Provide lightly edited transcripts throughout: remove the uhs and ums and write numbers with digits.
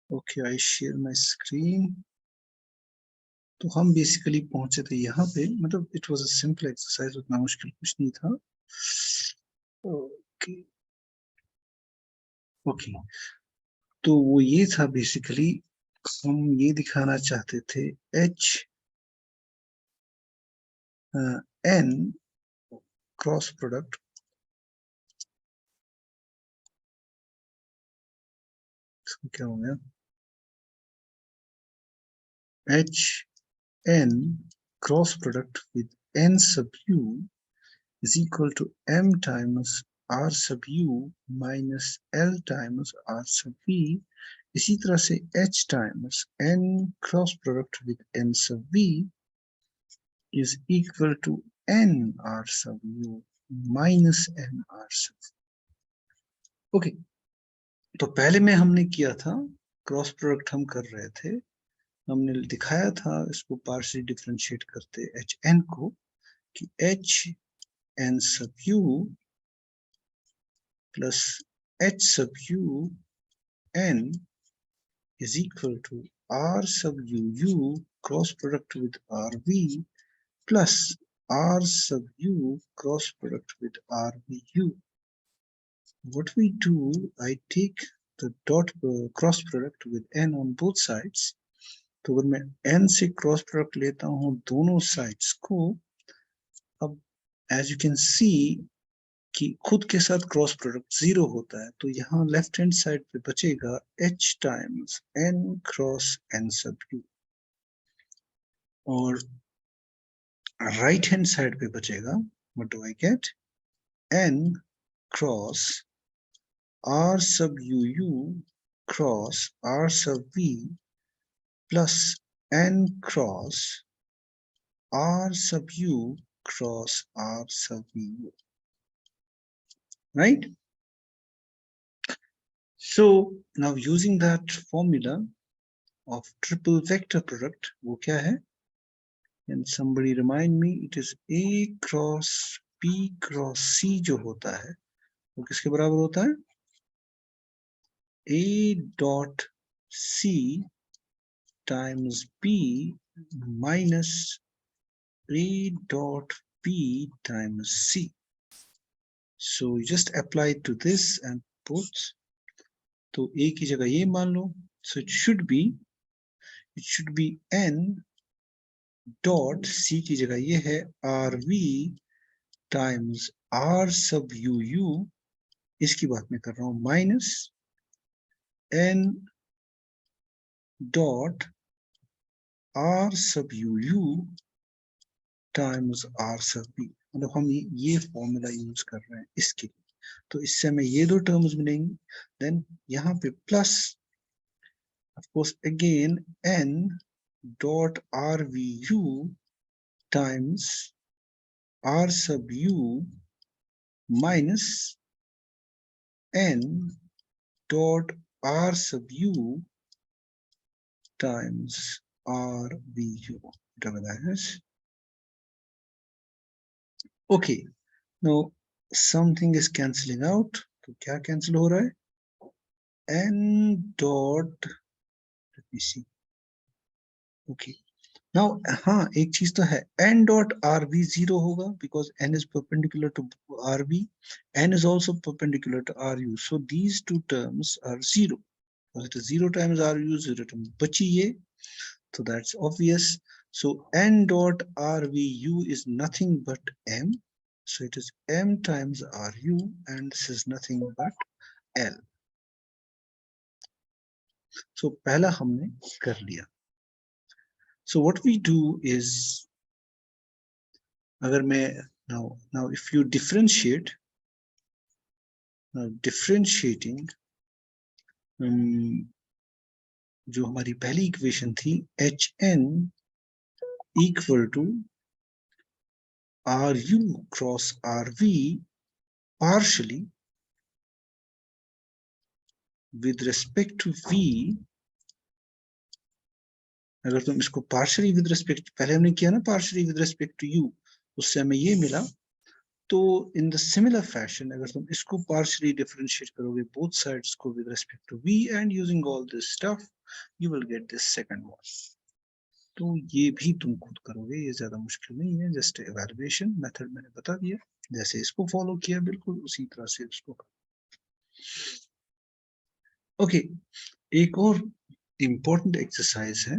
Okay, I share my screen. तो हम basically पहुंचे थे यहाँ पे, मतलब it was a simple exercise, उतना मुश्किल कुछ नहीं था। ओके ओके, तो वो ये था बेसिकली, हम ये दिखाना चाहते थे एच एन क्रॉस प्रोडक्ट, क्या हो गया, H N cross product with N sub U is equal to m times r sub u minus l times r sub v। इसी तरह से h times n cross product with n sub v is equal to n r sub u minus n r sub v। Okay, तो पहले में हमने किया था, cross product हम कर रहे थे, हमने दिखाया था इसको पार्शियली डिफरेंशिएट करते एच एन को कि H N sub you plus H सब you n is equal to r sub u cross product with rv plus r sub u cross product with rvu। What we do, I take the dot cross product with n on both sides। तो अगर मैं n से cross product लेता हूं दोनों sides को, अब as you can see कि खुद के साथ क्रॉस प्रोडक्ट 0 होता है, तो यहाँ लेफ्ट हैंड साइड पे बचेगा h times n cross n सब u, और राइट हैंड साइड पे बचेगा, what do I get, n cross r सब u क्रॉस r सब v plus n cross r सब u क्रॉस r सब v, right? So now using that formula of triple vector product, वो क्या है? Can somebody remind me? It is a cross b cross c जो होता है वो किसके बराबर होता है? a dot c times b minus a dot b times c। So you just apply it to this and put, तो a की जगह ये मान लो, so it should be n dot c की जगह ये है rv times r sub u, इसकी बात मैं कर रहा हूं, minus n dot r sub u times r sub b। मतलब हम ये फॉर्मूला यूज कर रहे हैं इसके लिए, तो इससे हमें ये दो टर्म्स मिलेंगी, देन यहाँ पे plus of course again n dot rvu times r sub u minus n dot r sub u times rvu, whatever that is। Okay, now something is cancelling out, तो क्या कैंसिल हो रहा है, n dot, let me see, okay, now हाँ एक चीज तो है, n dot rv 0 होगा because n is perpendicular to rv, n is also perpendicular to ru, so these two terms are 0, because it is 0 times ru, 0 times बची ये, so that's obvious। So n dot rvu is nothing but m, so it is m times ru, and this is nothing but l। So पहला हमने कर लिया। So what we do is, अगर मैं now if you differentiate, differentiating जो हमारी पहली equation थी H N equal to R U cross R V partially with respect to V, अगर तुम इसको पार्शली विद रिस्पेक्ट, पहले हमने किया ना partially with respect to U, उससे हमें ये मिला तो इन द सिमिलर फैशन अगर तुम इसको पार्शियली डिफरेंशिएट करोगे बोथ साइड्स को with respect to v and using all this stuff you will get this second one. तो ये भी तुम खुद करोगे, ये ज्यादा मुश्किल नहीं है, जस्ट एवेल्युएशन मेथड मैंने बता दिया, जैसे इसको फॉलो किया बिल्कुल उसी तरह से इसको। ओके, एक और इम्पोर्टेंट एक्सरसाइज है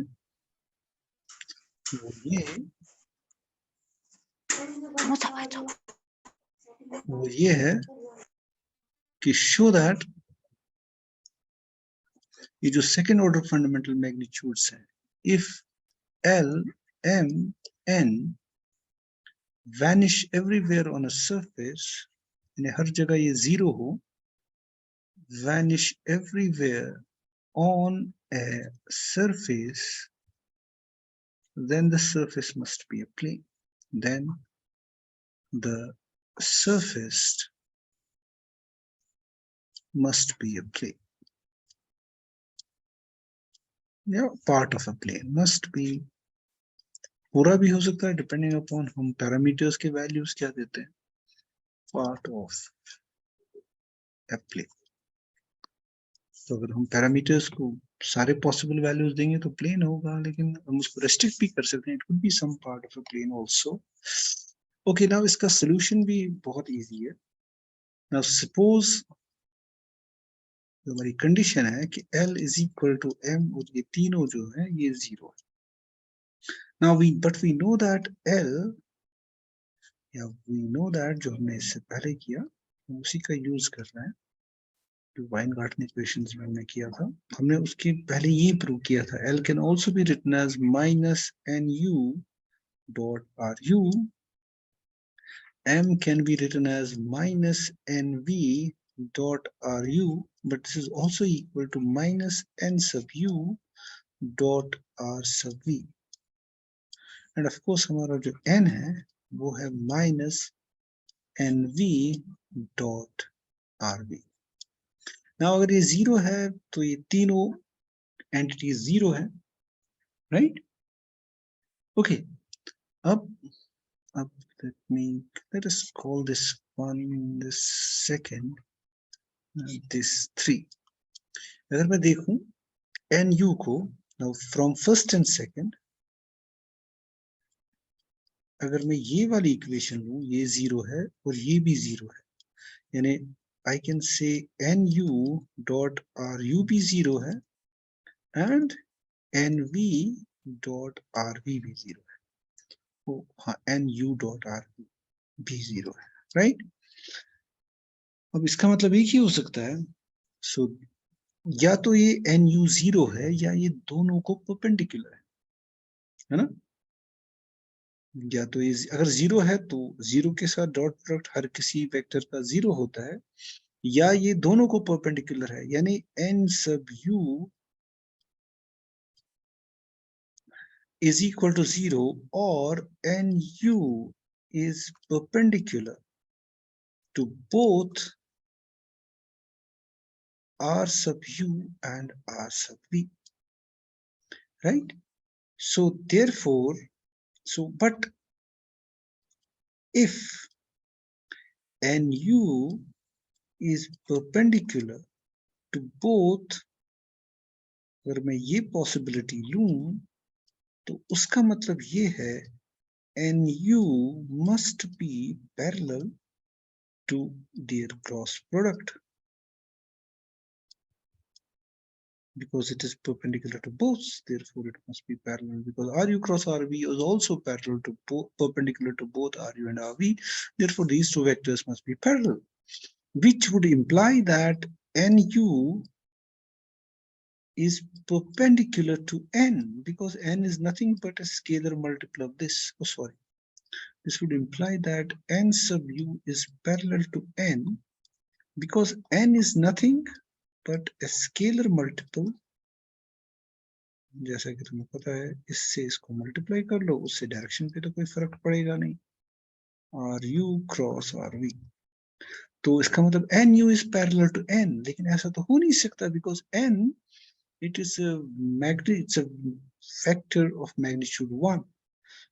वो ये है कि शो दैट ये जो सेकेंड ऑर्डर फंडामेंटल मैग्नीट्यूड्स है, if L, M, N vanish everywhere on a surface, यानी हर जगह ये जीरो हो, vanish everywhere on a surface, then the surface must be a plane. Then the surface must be a plane. Yeah, part of a plane must be, पूरा भी हो सकता है depending upon हम पैरामीटर्स के वैल्यूज क्या देते हैं, पार्ट ऑफ ए प्लेन। तो अगर हम पैरामीटर्स को सारे पॉसिबल वैल्यूज देंगे तो प्लेन होगा, लेकिन हम उसको रेस्ट्रिक्ट भी कर सकते हैं, it could be some part of a plane also. Okay, now इसका सॉल्यूशन भी बहुत इजी है। नाउ सपोज हमारी कंडीशन है कि L is equal to M और ये तीनों जो है ये जीरो है। Now but we know that L, या वी नो दैट जो हमने इससे पहले किया उसी का यूज कर रहे हैं, जो वाइनगार्टन इक्वेशंस में हमने किया था, हमने उसके पहले ये प्रूव किया था L can also be written as minus NU dot RU, M can be written as minus NV dot RU, but this is also equal to minus N sub U dot R sub V, and of course हमारा जो N है वो है minus NV dot RV। now अगर ये zero है तो ये तीनों एंटिटी जीरो है, राइट? ओके, अब let us call this one, this second, this 3। अगर मैं देखूं NU को, now from first and second, अगर मैं ये वाली इक्वेशन लूं, ये जीरो है और ये भी जीरो है, यानी I can say NU dot RU भी जीरो है एंड NV dot RV भी जीरो है। तो हाँ, NU dot RV भी जीरो है, राइट? अब इसका मतलब एक ही हो सकता है, सो या तो ये NU जीरो है या ये दोनों को परपेंडिकुलर है ना? या तो ये अगर जीरो है तो जीरो के साथ डॉट प्रोडक्ट हर किसी वेक्टर का जीरो होता है, या ये दोनों को परपेंडिकुलर है, यानी N sub U is equal to 0 or NU is perpendicular to both R sub U and R sub V, right? So therefore, but if NU is perpendicular to both, अगर मैं ये पॉसिबिलिटी लूं तो उसका मतलब ये है NU must be parallel to their cross product because it is perpendicular to both, therefore it must be parallel, because RU cross RV is also parallel to perpendicular to both RU and RV, therefore these two vectors must be parallel, which would imply that NU is perpendicular to N, because N is nothing but a scalar multiple of this. Oh, sorry. This would imply that N sub U is parallel to N, because N is nothing but a scalar multiple, जैसा कि तुम्हें पता है, इससे इसको multiply कर लो, उससे direction पे तो कोई फर्क पड़ेगा नहीं, RU क्रॉस RV। तो इसका मतलब NU is parallel to N, लेकिन ऐसा तो हो नहीं सकता, because N, it is it's a factor of magnitude 1,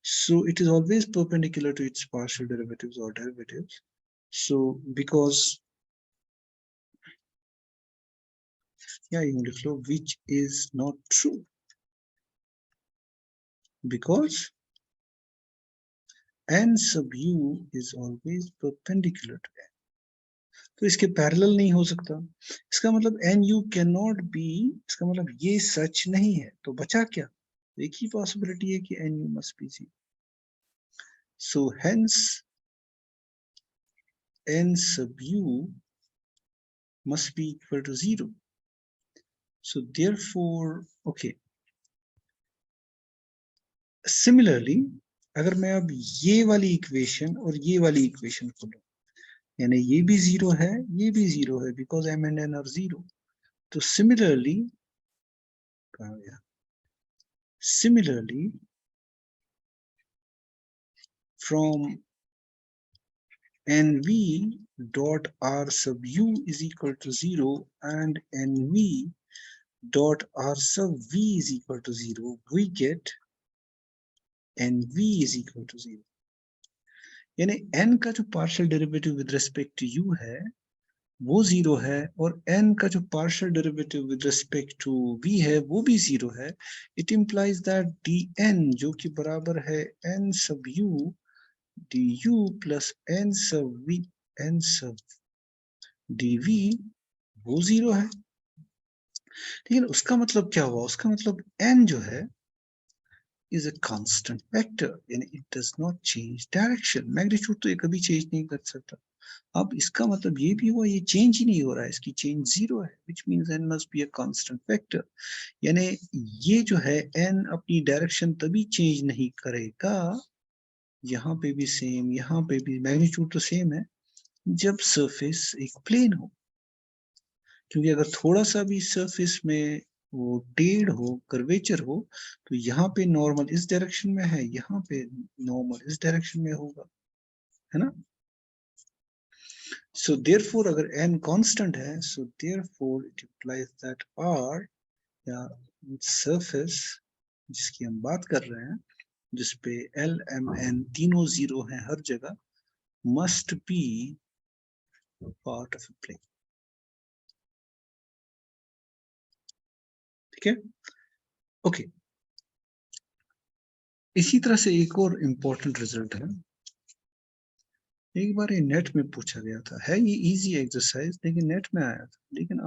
so it is always perpendicular to its partial derivatives or derivatives, So because unit flow, which is not true, because n sub u is always perpendicular to n. तो इसके parallel नहीं हो सकता, इसका मतलब N U can not be, इसका मतलब ये सच नहीं है, तो बचा क्या, एक ही पॉसिबिलिटी है कि N U must be zero. So hence n sub u must be equal to 0. So therefore, okay, similarly, अगर मैं अब ये वाली इक्वेशन और ये वाली इक्वेशन को लूं, यानी ये भी 0 है, ये भी 0 है, because m and n are 0. तो similarly, कहाँ गया, similarly from nv dot r sub u is equal to 0 and nv dot r sub v is equal to 0, we get nv is equal to 0. यानी n का जो partial derivative with respect to u है वो 0 है, और n का जो partial derivative with respect to v है वो भी 0 है. इट इंप्लाइज दैट dn जो कि बराबर है n सब u du प्लस n सब v n सब dv वो 0 है. लेकिन उसका मतलब क्या हुआ, उसका मतलब n जो है is a constant vector, यानी it does not change direction. Magnitude तो ये कभी चेंज नहीं कर सकता. अब इसका मतलब ये भी हुआ ये चेंज ही नहीं हो रहा है, इसकी चेंज 0 है, which means n must be a constant vector. यानी ये जो है n अपनी डायरेक्शन तभी चेंज नहीं करेगा, यहाँ पे भी सेम, यहाँ पे भी मैग्नीट्यूड तो सेम है, जब सरफेस एक प्लेन हो. क्योंकि अगर थोड़ा सा भी सरफेस में वो टेढ़ हो, कर्वेचर हो, तो यहाँ पे नॉर्मल इस डायरेक्शन में है, यहाँ पे नॉर्मल इस डायरेक्शन में होगा, है ना. So therefore अगर n constant है, so therefore it implies that r या surface जिसकी हम बात कर रहे हैं, जिसपे l m n तीनों 0 हैं हर जगह, must be part of a plane. ठीक है, ओके. इसी तरह से एक और इम्पोर्टेंट रिजल्ट है, एक बार ये नेट में पूछा गया था, है ये इजी एक्सरसाइज लेकिन नेट में आया था, लेकिन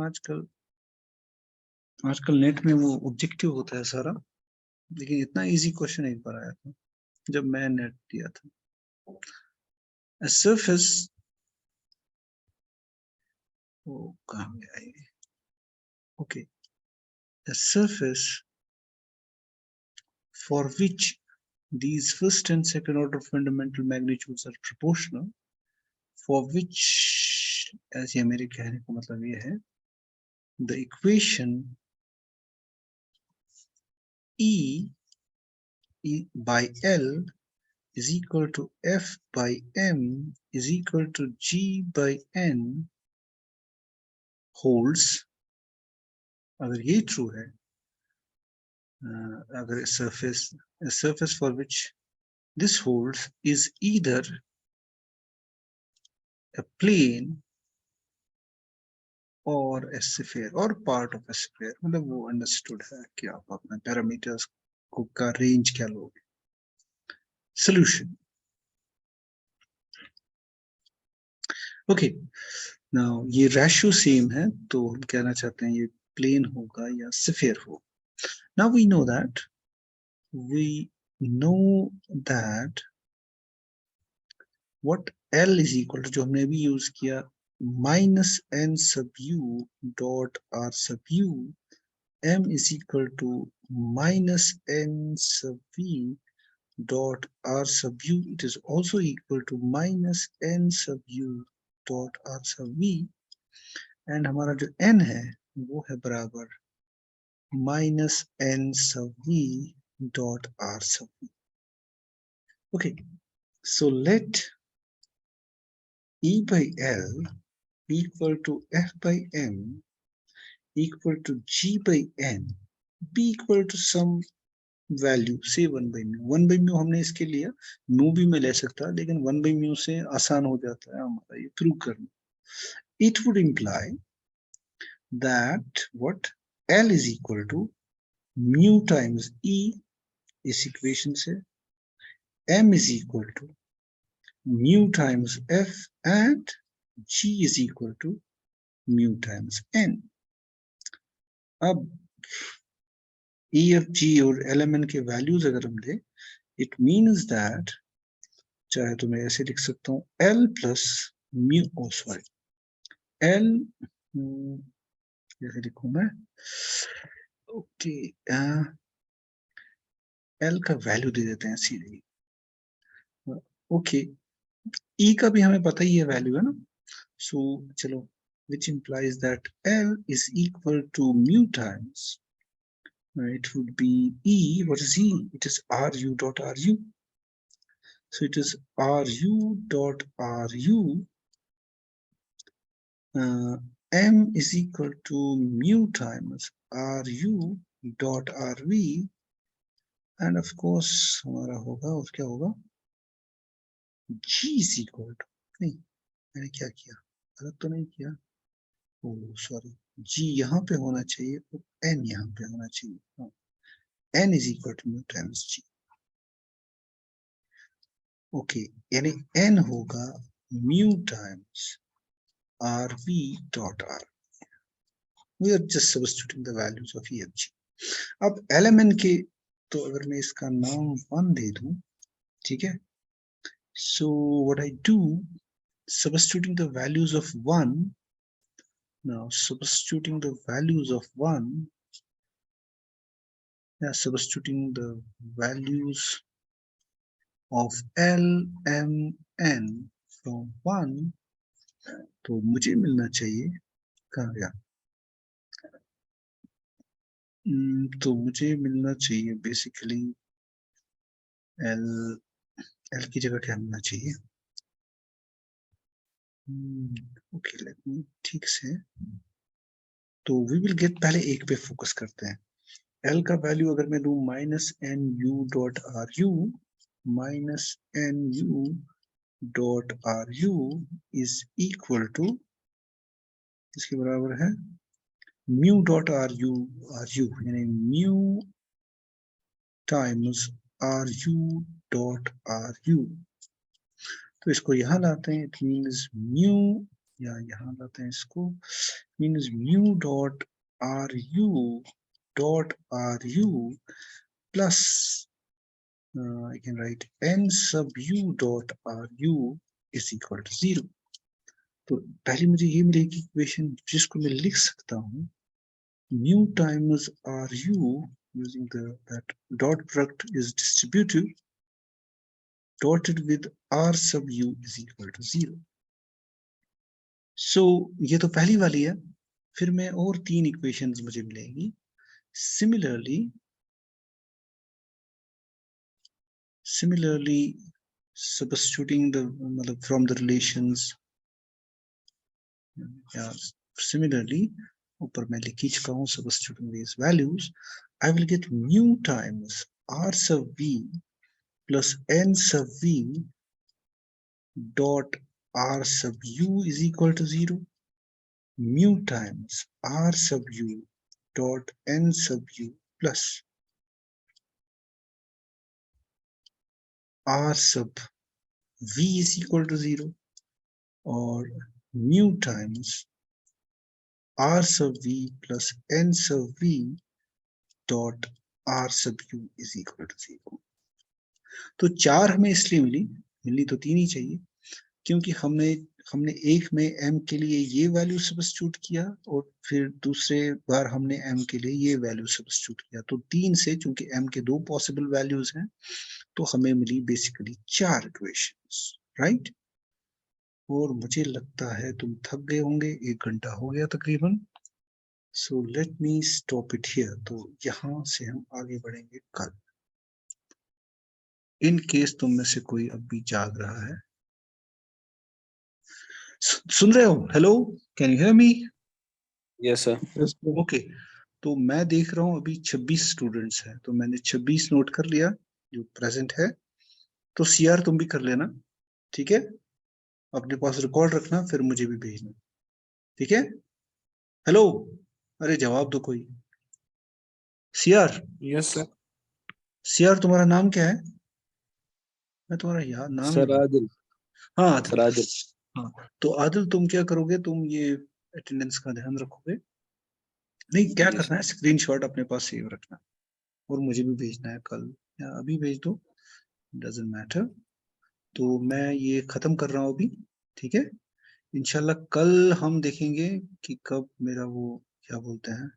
आजकल नेट में वो ऑब्जेक्टिव होता है सारा, लेकिन इतना इजी क्वेश्चन एक बार आया था जब मैं नेट दिया था. A surface, वो कहाँ गया ये, okay, a surface for which these first and second order fundamental magnitudes are proportional, for which, ऐसे मेरे कहने का मतलब ये है, the equation E by L is equal to F by M is equal to G by N holds. अगर ये true है, अगर a surface for which this holds is either a plane or a sphere or part of a sphere, मतलब वो understood है कि आप अपने पैरामीटर्स को का रेंज क्या लोगे. Solution, okay. नाउ ये रेशियो सेम है, तो हम कहना चाहते हैं ये प्लेन होगा या स्फीयर हो. Now we know that what L is equal to, जो हमने अभी यूज किया, minus n sub u dot r sub u, m is equal to minus n sub v dot r sub u, it is also equal to minus n sub u dot r sub v, and हमारा जो n है वो है बराबर minus n sub v dot r sub v. Okay, so let E by L equal to F by M equal to G by N be equal to some value से 1/μ। 1/μ हमने इसके लिया, म्यू भी मैं ले सकता, लेकिन 1/μ से आसान हो जाता है हमारा ये प्रूव करना। It would imply that what L is equal to mu times E, इस इक्वेशन से M is equal to mu times F and G is equal to mu times N। अब E, F, G और LMN के values अगर हम ले, it means that, चाहे तो मैं ऐसे लिख सकता हूँ L plus mu, sorry L, कैसे लिखूं मैं, ओके, L का वैल्यू दे देते हैं सीधे, ओके, E का भी हमें पता ही है वैल्यू है ना, सो चलो, which implies that L is equal to mu times, it would be E, what is E? It is RU dot RU. So it is RU dot RU, M is equal to mu times RU dot RV, and of course हमारा होगा, और क्या होगा, G is equal to, नहीं मैंने क्या किया, गलत तो नहीं किया, ओ सॉरी, G यहाँ पे होना चाहिए और N यहाँ पे होना चाहिए, N is equal to mu times G, okay, यानी N होगा mu times RV dot R। We are just substituting the values of E, F, G। अब LMN के, तो अगर मैं इसका नाम 1 दे दूं, ठीक है, so what I do, substituting the values of 1, now substituting the values of 1, yeah, substituting the values of L, M, N from 1, तो मुझे मिलना चाहिए, कहाँ गया, तो मुझे मिलना चाहिए बेसिकली L, L की जगह क्या मिलना चाहिए, ओके लेट मी, ठीक से, तो वी विल गेट, पहले एक पे फोकस करते हैं। L का वैल्यू अगर मैं लूं -NU dot RU, -NU dot RU is equal to, इसके बराबर है म्यू डॉट RU, यानी mu times RU dot RU। तो इसको यहाँ लाते हैं, इट मीन्स म्यू, या यहाँ लाते हैं इसको, means mu dot RU dot RU plus I can write N sub U dot RU is equal to 0। तो पहले मुझे ये मिलेगी इक्वेशन जिसको मैं लिख सकता हूँ mu times RU using that dot product is distributive dotted with R sub U is equal to 0। So ये तो पहली वाली है, फिर मैं और 3 इक्वेशंस मुझे मिलेंगी। Similarly, substituting the from the relations, yeah, similarly, ऊपर मैं लिख ही चुका हूँ, substituting these values, I will get mu times R sub V plus N sub V dot R sub U is equal to 0, mu times R sub U dot N sub U plus R sub V is equal to 0, or mu times R sub V plus N sub V dot R sub U is equal to 0। तो 4 हमें इसलिए मिलनी तो 3 ही चाहिए, क्योंकि हमने एक में M के लिए ये वैल्यू सब्स्टिट्यूट किया और फिर दूसरे बार हमने M के लिए ये वैल्यू सब्स्टिट्यूट किया, तो 3 से, चूंकि M के 2 पॉसिबल वैल्यूज हैं, तो हमें मिली बेसिकली 4 इक्वेशंस, राइट। और मुझे लगता है तुम थक गए होंगे, 1 घंटा हो गया तकरीबन, so let me stop it here. तो यहां से हम आगे बढ़ेंगे कल, इन केस तुम में से कोई अब भी जाग रहा है। सुन रहे हो? Hello, can you hear me? Yes, sir. Okay, तो मैं देख रहा हूँ अभी 26 स्टूडेंट्स हैं, तो मैंने 26 नोट कर लिया जो प्रेजेंट है। तो सीआर तुम भी कर लेना, ठीक है? अपने पास रिकॉर्ड रखना, फिर मुझे भी भेजना, ठीक है? हेलो, अरे जवाब दो कोई। CR, yes sir. सीआर तुम्हारा नाम क्या है? मैं तुम्हारा यार नाम नहीं सर भूल। आदिल। हाँ आदिल। सर आदिल। हाँ, तो आदिल तुम क्या करोगे, तुम ये अटेंडेंस का ध्यान रखोगे। नहीं, क्या जी करना सर। है, स्क्रीनशॉट अपने पास सेव रखना, और मुझे भी भेजना है कल या अभी भेज दो, डजेंट मैटर। तो मैं ये खत्म कर रहा हूँ अभी, ठीक है? इंशाल्लाह कल हम देखेंगे कि कब मेरा वो क्या बोलते हैं